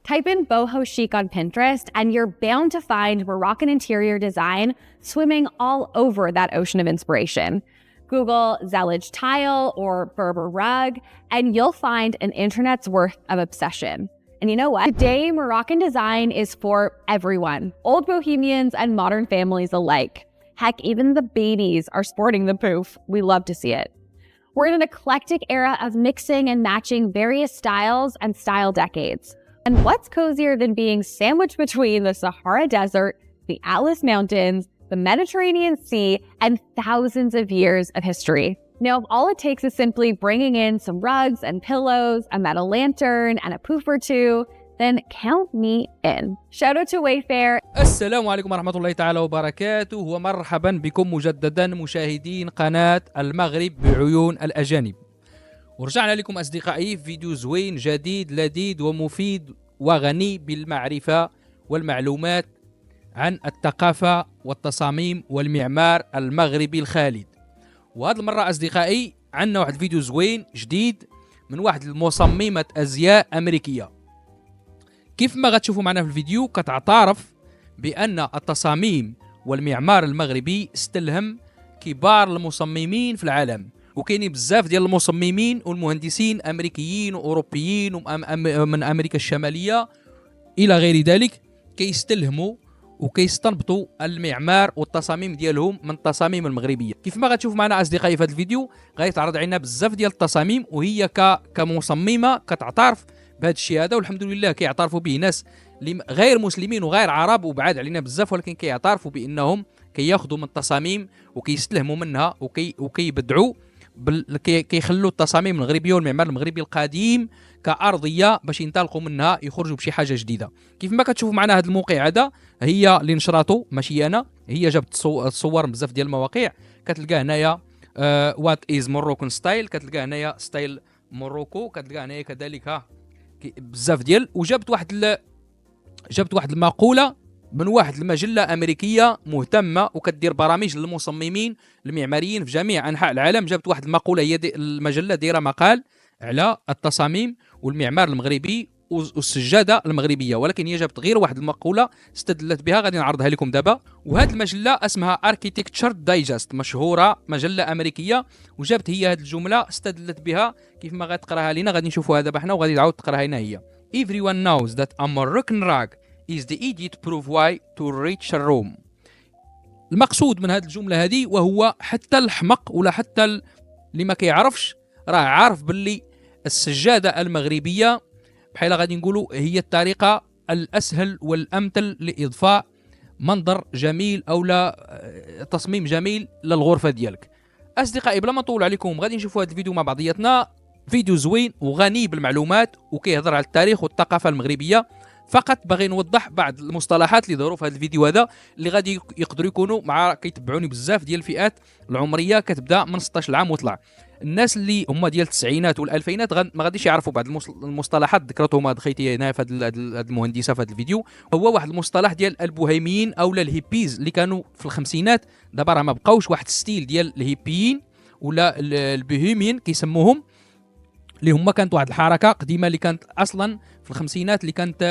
Type in boho chic on Pinterest and you're bound to find Moroccan interior design swimming all over that ocean of inspiration. Google Zellage tile or Berber rug and you'll find an internet's worth of obsession. And you know what? Today, Moroccan design is for everyone, old bohemians and modern families alike. Heck, even the babies are sporting the poof. We love to see it. We're in an eclectic era of mixing and matching various styles and style decades. And what's cozier than being sandwiched between the Sahara Desert, the Atlas Mountains, the Mediterranean Sea, and thousands of years of history? Now, if all it takes is simply bringing in some rugs and pillows, a metal lantern, and a poof or two, then count me in. Shout out to Wayfair. السلام عليكم ورحمة الله تعالى وبركاته، ومرحبا بكم مجددا مشاهدين قناة المغرب بعيون الأجانب. ورجعنا لكم أصدقائي في فيديو زوين جديد لذيذ ومفيد وغني بالمعرفة والمعلومات عن الثقافة والتصاميم والمعمار المغربي الخالد. وهذه المرة أصدقائي عندنا واحد الفيديو زوين جديد من واحد المصممة أزياء أمريكية. كيف ما غتشوفوا معنا في الفيديو كتعترف بأن التصاميم والمعمار المغربي استلهم كبار المصممين في العالم، وكاينين بزاف ديال المصممين والمهندسين أمريكيين وأوروبيين ومن أمريكا الشمالية إلى غير ذلك كيستلهموا وكيستنبطوا المعمار والتصاميم ديالهم من التصاميم المغربية. كيف ما غتشوف معنا اصدقائي في هذا الفيديو غيتعرض علينا بزاف ديال التصاميم، وهي كمصممه كتعترف بهذا الشيء هذا، والحمد لله كيعترفوا به ناس غير مسلمين وغير عرب وبعاد علينا بزاف، ولكن كيعترفوا بانهم كياخذوا من التصاميم وكيستلهموا منها وكيبدعوا كيخلوا التصاميم المغربيه والمعمار المغربي القديم كأرضية باش ينطلقوا منها يخرجوا بشي حاجه جديده. كيف ما كتشوفوا معنا هذا الموقع هذا هي اللي نشراته ماشي انا، هي جابت صور بزاف ديال المواقع. كتلقى هنايا وات از موروكان ستايل، كتلقى هنايا ستايل موروكو، كتلقى هنايا كذلك بزاف ديال. وجابت واحد المقوله من واحد المجله امريكيه مهتمه وكدير برامج للمصممين المعماريين في جميع انحاء العالم. جابت واحد المقوله، هي المجله دايره مقال على التصاميم والمعمار المغربي والسجاده المغربيه، ولكن هي جابت غير واحد المقوله استدلت بها، غادي نعرضها لكم دابا. وهذه المجله اسمها اركيتكتشر دايجست، مشهوره مجله امريكيه، وجابت هي هذه الجمله استدلت بها. كيف ما غتقراها لينا غادي نشوفوها دابا حنا وغادي تعاود تقراها لنا هي. Everyone knows that a Moroccan rug is the idiot proof why to reach a room. المقصود من هذه الجمله هذه وهو حتى الحمق ولا حتى اللي ما كيعرفش راه عارف باللي السجاده المغربيه بحال غادي نقولوا هي الطريقه الاسهل والامثل لاضفاء منظر جميل او لا تصميم جميل للغرفه ديالك. اصدقائي بلا ما نطول عليكم غادي نشوفوا هذا الفيديو مع بعضياتنا، فيديو زوين وغني بالمعلومات وكيهضر على التاريخ والثقافه المغربيه. فقط باغي نوضح بعض المصطلحات اللي ظهروا في هذا الفيديو هذا اللي غادي يقدروا يكونوا مع كيتبعوني بزاف ديال الفئات العمريه كتبدا من 16 عام وطلع. الناس اللي هما ديال التسعينات والالفينات ما غاديش يعرفوا بعض المصطلحات ذكرتهم هاد خيتي هنا في هاد المهندسه في هذا الفيديو. هو واحد المصطلح ديال البوهيميين اولا الهيبيز اللي كانوا في الخمسينات، دابا راه ما بقاوش، واحد ستيل ديال الهيبيين ولا البوهيميين كيسموهم، اللي هما كانت واحد الحركه قديمه اللي كانت اصلا في الخمسينات اللي كانت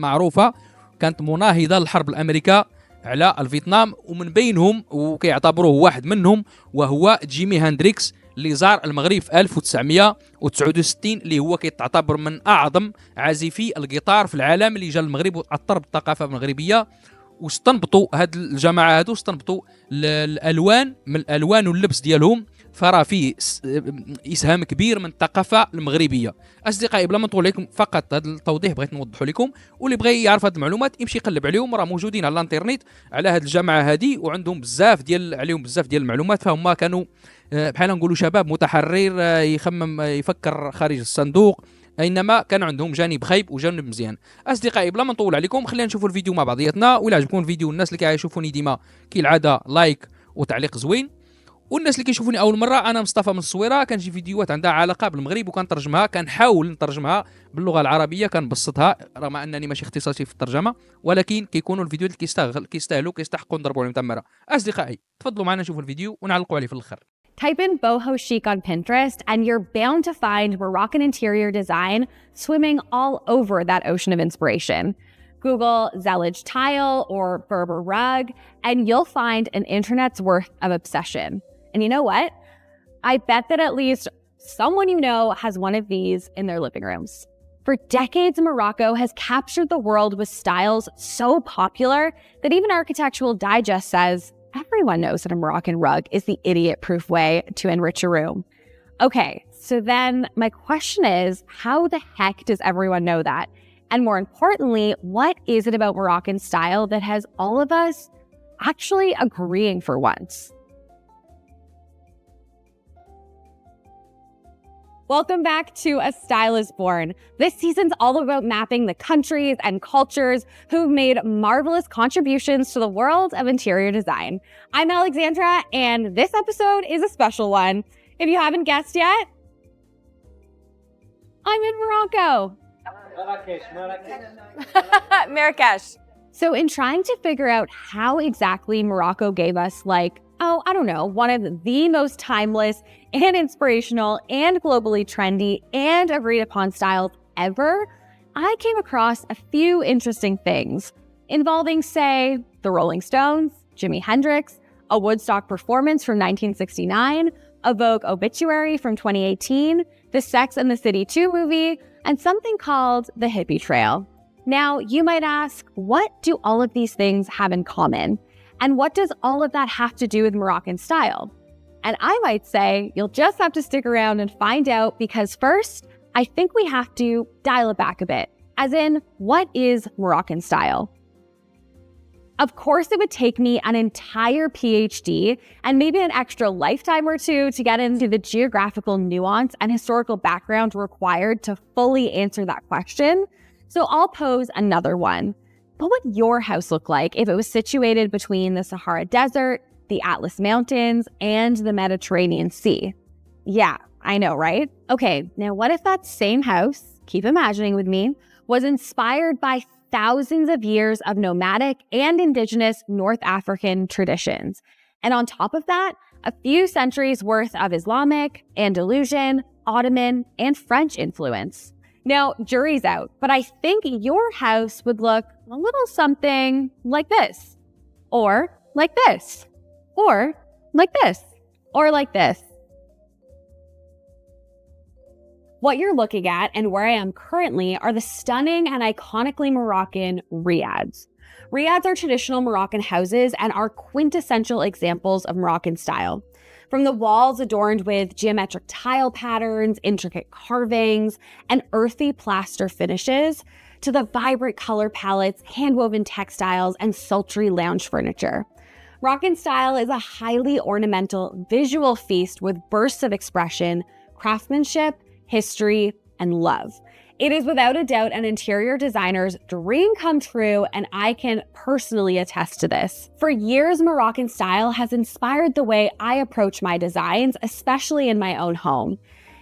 معروفه، كانت مناهضه للحرب الامريكيه على الفيتنام. ومن بينهم وكيعتبروه واحد منهم وهو جيمي هندريكس اللي زار المغرب في 1969، اللي هو كيتعتبر من اعظم عازفي الجيتار في العالم اللي جا المغرب واثر بالثقافه المغربيه. واستنبطوا هاد الجماعه هادو استنبطوا الالوان من الالوان واللبس ديالهم، فراه فيه اسهام كبير من الثقافه المغربيه. اصدقائي بلا ما نطول عليكم فقط هذا التوضيح بغيت نوضحه لكم، واللي بغى يعرف هذه المعلومات يمشي يقلب عليهم، راه موجودين على الانترنت على هذه الجماعه هذه، وعندهم بزاف ديال المعلومات. فهم كانوا بحال نقولوا شباب متحرر يخمم يفكر خارج الصندوق، اينما كان عندهم جانب خايب وجانب مزيان. اصدقائي بلا ما نطول عليكم خلينا نشوفوا الفيديو مع بعضياتنا، وإلا عجبكم الفيديو الناس اللي كيشوفوني ديما كالعاده لايك وتعليق زوين، والناس اللي كيشوفوني اول مره انا مصطفى من الصويره، كنجي فيديوهات عندها علاقه بالمغرب وكنترجمها، كنحاول نترجمها باللغه العربيه كنبسطها رغم انني ماشي اختصاصي في الترجمه، ولكن كيكونوا الفيديوهات اللي كيستاهلوا كيستحقوا نضربوا عليهم تمره. اصدقائي تفضلوا معنا نشوفوا الفيديو ونعلقوا عليه في الاخر. Type in boho chic on Pinterest and you're bound to find Moroccan interior design swimming all over that ocean of inspiration. Google Zellage tile or Berber rug, and you'll find an internet's worth of obsession. And you know what? I bet that at least someone you know has one of these in their living rooms. For decades, Morocco has captured the world with styles so popular that even Architectural Digest says everyone knows that a Moroccan rug is the idiot-proof way to enrich a room. Okay, so then my question is, how the heck does everyone know that? And more importantly, what is it about Moroccan style that has all of us actually agreeing for once? Welcome back to A Style is Born. This season's all about mapping the countries and cultures who've made marvelous contributions to the world of interior design. I'm Alexandra, and this episode is a special one. If you haven't guessed yet, I'm in Morocco. Marrakesh. So in trying to figure out how exactly Morocco gave us one of the most timeless and inspirational and globally trendy and agreed upon styles ever, I came across a few interesting things involving, say, the Rolling Stones, Jimi Hendrix, a Woodstock performance from 1969, a Vogue obituary from 2018, the Sex and the City 2 movie, and something called the Hippie Trail. Now, you might ask, what do all of these things have in common? And what does all of that have to do with Moroccan style? And I might say you'll just have to stick around and find out, because first, I think we have to dial it back a bit. As in, what is Moroccan style? Of course, it would take me an entire PhD and maybe an extra lifetime or two to get into the geographical nuance and historical background required to fully answer that question. So I'll pose another one. What would your house look like if it was situated between the Sahara Desert, the Atlas Mountains, and the Mediterranean Sea? Yeah, I know, right? Okay, now what if that same house, keep imagining with me, was inspired by thousands of years of nomadic and indigenous North African traditions? And on top of that, a few centuries worth of Islamic, Andalusian, Ottoman, and French influence. Now, jury's out, but I think your house would look a little something like this, or like this, or like this, or like this. What you're looking at and where I am currently are the stunning and iconically Moroccan riads. Riads are traditional Moroccan houses and are quintessential examples of Moroccan style. From the walls adorned with geometric tile patterns, intricate carvings, and earthy plaster finishes, to the vibrant color palettes, hand-woven textiles, and sultry lounge furniture. Moroccan style is a highly ornamental visual feast with bursts of expression, craftsmanship, history, and love. It is without a doubt an interior designer's dream come true, and I can personally attest to this. For years, Moroccan style has inspired the way I approach my designs, especially in my own home.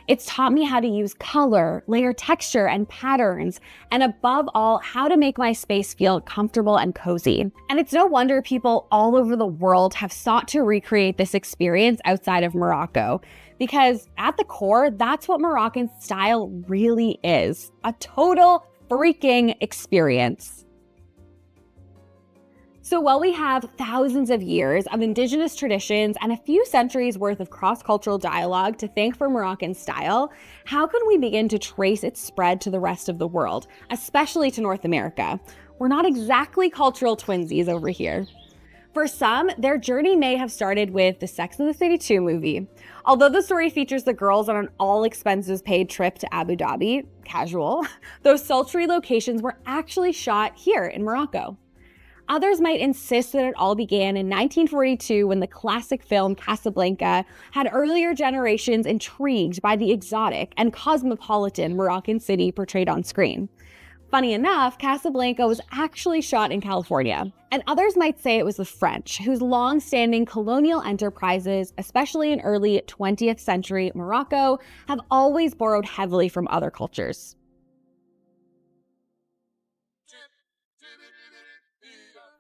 It's taught me how to use color, layer texture, and patterns, and above all, how to make my space feel comfortable and cozy. And it's no wonder people all over the world have sought to recreate this experience outside of Morocco, because at the core, that's what Moroccan style really is, a total freaking experience. So while we have thousands of years of indigenous traditions and a few centuries worth of cross-cultural dialogue to thank for Moroccan style, how can we begin to trace its spread to the rest of the world, especially to North America? We're not exactly cultural twinsies over here. For some, their journey may have started with the Sex and the City 2 movie. Although the story features the girls on an all-expenses-paid trip to Abu Dhabi, casual, those sultry locations were actually shot here in Morocco. Others might insist that it all began in 1942 when the classic film Casablanca had earlier generations intrigued by the exotic and cosmopolitan Moroccan city portrayed on screen. Funny enough, Casablanca was actually shot in California. And others might say it was the French, whose long-standing colonial enterprises, especially in early 20th century Morocco, have always borrowed heavily from other cultures.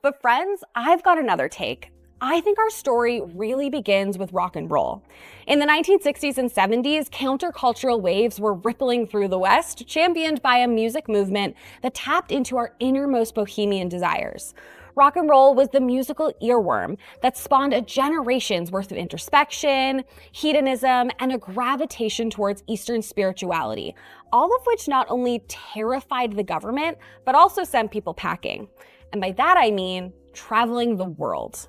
But friends, I've got another take. I think our story really begins with rock and roll. In the 1960s and 70s, countercultural waves were rippling through the West, championed by a music movement that tapped into our innermost bohemian desires. Rock and roll was the musical earworm that spawned a generation's worth of introspection, hedonism, and a gravitation towards Eastern spirituality, all of which not only terrified the government, but also sent people packing. And by that I mean traveling the world.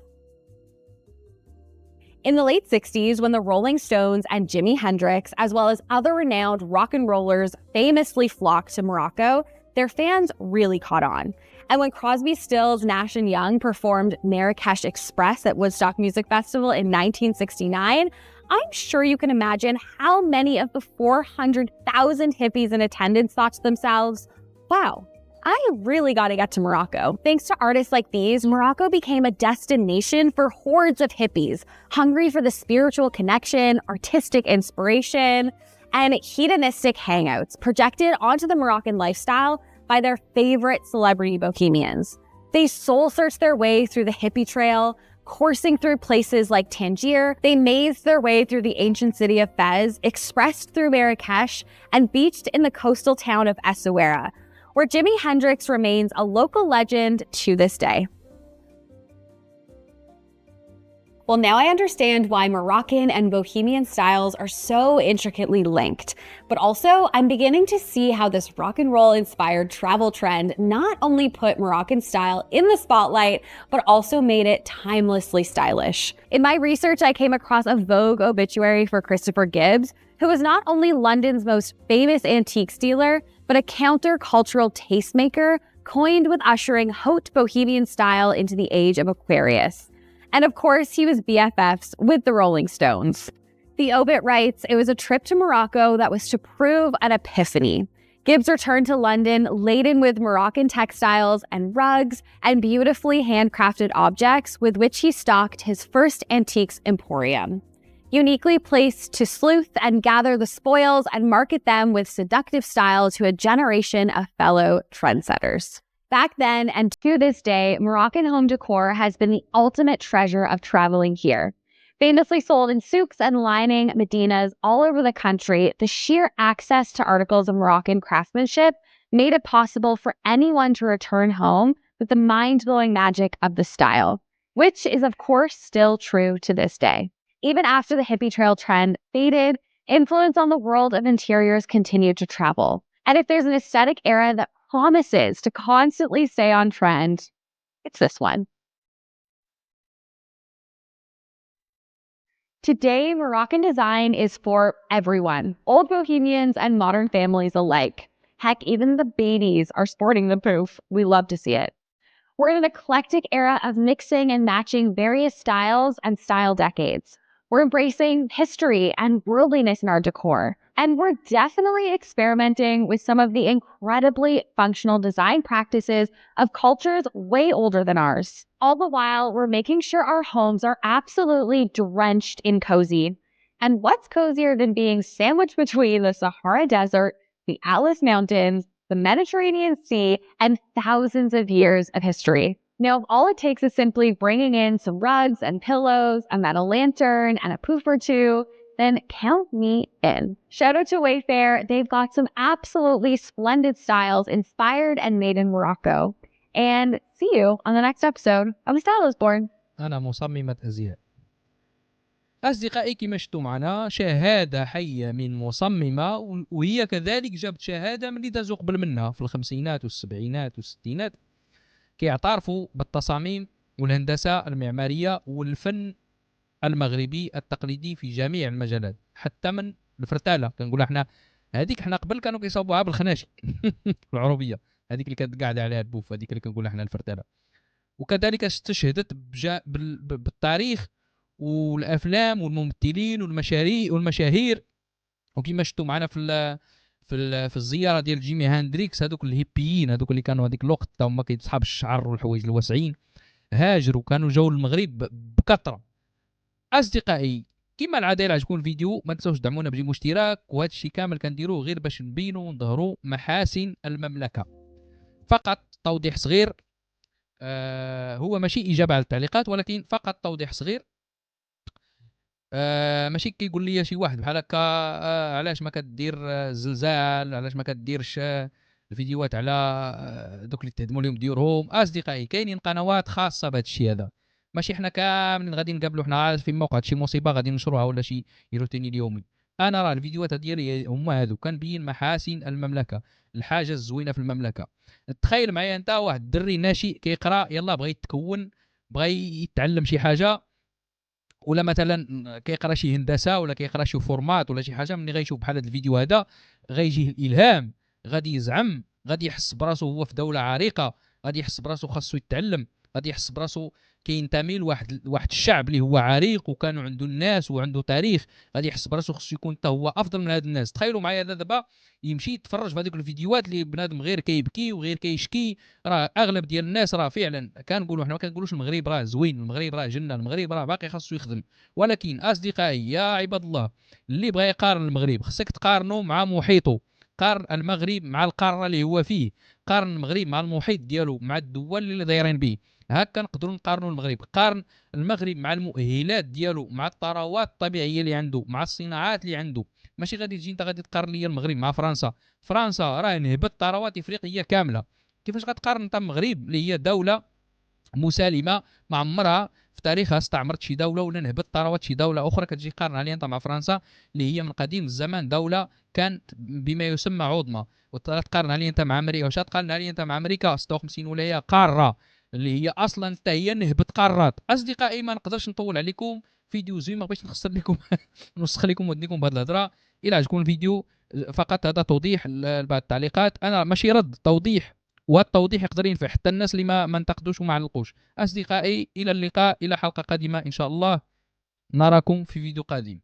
In the late 60s, when the Rolling Stones and Jimi Hendrix, as well as other renowned rock and rollers, famously flocked to Morocco, their fans really caught on. And when Crosby, Stills, Nash & Young performed Marrakesh Express at Woodstock Music Festival in 1969, I'm sure you can imagine how many of the 400,000 hippies in attendance thought to themselves, wow, I really got to get to Morocco. Thanks to artists like these, Morocco became a destination for hordes of hippies, hungry for the spiritual connection, artistic inspiration, and hedonistic hangouts projected onto the Moroccan lifestyle by their favorite celebrity bohemians. They soul-searched their way through the hippie trail, coursing through places like Tangier. They mazed their way through the ancient city of Fez, expressed through Marrakesh, and beached in the coastal town of Essaouira, where Jimi Hendrix remains a local legend to this day. Well, now I understand why Moroccan and Bohemian styles are so intricately linked, but also I'm beginning to see how this rock and roll inspired travel trend not only put Moroccan style in the spotlight, but also made it timelessly stylish. In my research, I came across a Vogue obituary for Christopher Gibbs, who was not only London's most famous antiques dealer, but a counter-cultural tastemaker coined with ushering haute bohemian style into the age of Aquarius. And of course, he was BFFs with the Rolling Stones. The obit writes, it was a trip to Morocco that was to prove an epiphany. Gibbs returned to London laden with Moroccan textiles and rugs and beautifully handcrafted objects with which he stocked his first antiques emporium. Uniquely placed to sleuth and gather the spoils and market them with seductive style to a generation of fellow trendsetters. Back then and to this day, Moroccan home decor has been the ultimate treasure of traveling here. Famously sold in souks and lining Medinas all over the country, the sheer access to articles of Moroccan craftsmanship made it possible for anyone to return home with the mind-blowing magic of the style, which is of course still true to this day. Even after the hippie trail trend faded, influence on the world of interiors continued to travel. And if there's an aesthetic era that promises to constantly stay on trend, it's this one. Today, Moroccan design is for everyone, old bohemians and modern families alike. Heck, even the babies are sporting the poof. We love to see it. We're in an eclectic era of mixing and matching various styles and style decades. We're embracing history and worldliness in our decor. And we're definitely experimenting with some of the incredibly functional design practices of cultures way older than ours. All the while, we're making sure our homes are absolutely drenched in cozy. And what's cozier than being sandwiched between the Sahara Desert, the Atlas Mountains, the Mediterranean Sea, and thousands of years of history? Now, if all it takes is simply bringing in some rugs and pillows, a metal lantern, and a poof or two, then count me in. Shout out to Wayfair. They've got some absolutely splendid styles inspired and made in Morocco. And see you on the next episode of The Style is Born. أنا مصممة ازياء. أصدقائي كما شفتوا معنا شهادة حية من مصممة، وهي كذلك جابت شهادة من اللي دازوا قبل منها في الخمسينات والسبعينات والستينات، كيعترفوا بالتصاميم والهندسة المعمارية والفن المغربي التقليدي في جميع المجالات، حتى من الفرتالة. كنقولها حنا هذيك، حنا قبل كانوا كيصاوبوها بالخناشي العروبية، هذيك اللي كانت قاعدة عليها البوف، هذيك اللي كنقولها حنا الفرتالة. وكذلك استشهدت بالتاريخ والافلام والممثلين والمشاهير. وكما شفتوا معنا في الزياره ديال جيمي هاندريكس، هذوك الهيبيين، هذوك اللي كانوا هذيك الوقت هما كيصحاب الشعر والحوايج الواسعين، هاجروا كانوا جاوا للمغرب بكثره. اصدقائي كما العاده الى عجبكم الفيديو ما تنساوش تدعمونا بجيم اشتراك، وهذا الشيء كامل كنديروه غير باش نبينوا ونظهروا محاسن المملكه. فقط توضيح صغير، هو ماشي اجابه على التعليقات، ولكن فقط توضيح صغير. ماشي كيقول لي شي واحد بحال هكا علاش ما كدير زلزال، علاش ما كديرش الفيديوهات على دوك اللي تهدموا لهم ديورهم. اصدقائي كاينين قنوات خاصه بهذا الشيء هذا، ماشي حنا كاملين غادي نقابلوا حنا في موقع شي مصيبه غادي ننشروها ولا شي روتيني اليومي. انا راه الفيديوهات ديالي هما هادو، كنبين محاسن المملكه، الحاجه الزوينه في المملكه. تخيل معايا انت واحد الدري ناشئ كيقرا، يلا بغى يتكون، بغى يتعلم شي حاجه، ولا مثلا كيقرا شي هندسه ولا كيقرا شي فورمات ولا شي حاجه، ملي غيشوف بحال هذا الفيديو هذا غيجيه الالهام، غادي يزعم، غادي يحس براسو هو في دوله عريقه، غادي يحس براسو خاصو يتعلم، غادي يحس براسو كينتمي لواحد الشعب اللي هو عريق وكانوا عنده الناس وعنده تاريخ، غادي يحس براسو خصو يكون حتى هو افضل من هاد الناس. تخيلوا معايا دابا يمشي يتفرج في هذوك الفيديوهات اللي بنادم غير كيبكي وغير كيشكي. راه اغلب ديال الناس راه فعلا كنقولوا حنا ما كنقولوش المغرب راه زوين، المغرب راه جنه، المغرب راه باقي خاصو يخدم. ولكن اصدقائي يا عباد الله، اللي بغى يقارن المغرب خصك تقارنه مع محيطه. قارن المغرب مع القاره اللي هو فيه، قارن المغرب مع المحيط ديالو، مع الدول اللي دايرين به. هكا نقدروا نقارنوا المغرب. قارن المغرب مع المؤهلات ديالو، مع الثروات الطبيعيه اللي عنده، مع الصناعات اللي عنده. ماشي غادي تجي انت غادي تقارن لي المغرب مع فرنسا. فرنسا راه نهبت ثروات افريقيه كامله. كيفاش غتقارن انت المغرب اللي هي دوله مسالمه، ما عمرها في تاريخها استعمرت شي دوله ولا نهبت ثروات شي دوله اخرى، كتجي قارن عليها انت مع فرنسا اللي هي من قديم الزمان دوله كانت بما يسمى عظمى. وتقارن عليها انت مع امريكا، واش تقارن عليها انت مع امريكا 56 ولايه قاره اللي هي اصلا حتى هي نهبت قارات. اصدقائي ما نقدرش نطول عليكم، فيديو زوين ما بغيتش نخسر لكم نسخ لكم ودنيكم بهذه الهضره. الى عجبكم الفيديو فقط هذا توضيح لبعض التعليقات، انا ماشي رد، توضيح. وهذا التوضيح يقدر ينفع حتى الناس اللي ما انتقدوش وما علقوش. اصدقائي الى اللقاء، الى حلقه قادمه ان شاء الله، نراكم في فيديو قادم.